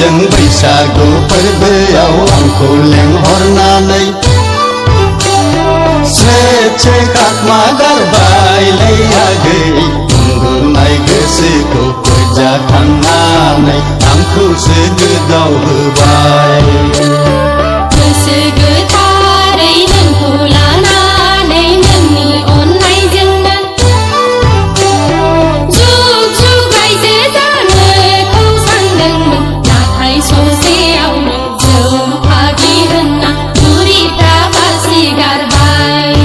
जों बैसागु फोरबोआव आंखौ लेंहरनानै स्रे खाखमा गारबायलै आगै उन्दुनाय गोसोखौ फोजाखांनानै आंखौसो गोदाव होबाय गोसो गोथारै नोंखौ लानानै नोंनि अननायजोंनो जुग जुग रायजो जानोखौ सानदोंमोन नाथाय ससेयावनो जौ फाग्लि होनना बुरिफ्रा बासिगारबाय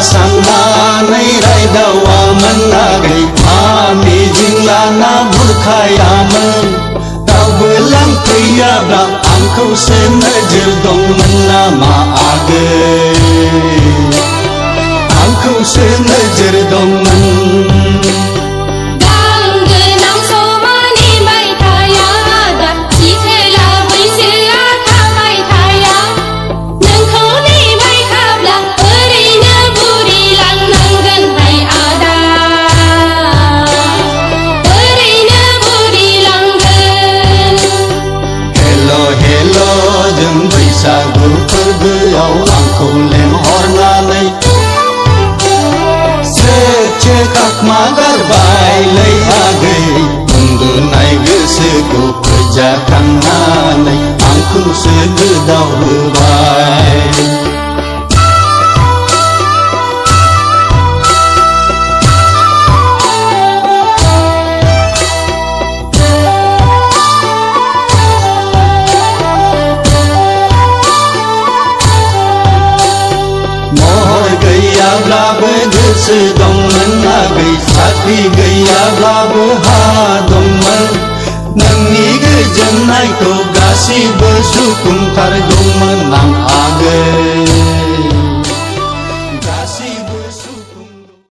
साननानै रायदावामोन आगै मिजिं लाना बुरखायामोन रावबो लांफैयाब्ला आंखौसो नोजोर दंमोन नामा आगै आंखौसो नोजोर दंमोन बैसागु फोरबोआव आंखौ लेंहरनानै स्रे खाखमा गारबायलै आगै उन्दुनाय गोसोखौ फोजाखांनानै आंखौसो गोदाव होबाय गैयाब्लाबो गोसो दंमोन आगै साख्रि गैयाब्लाबो हा दंमोन नोंनि गोजोननायखौ गासिबो सुफुंथारगौमोन आं आगै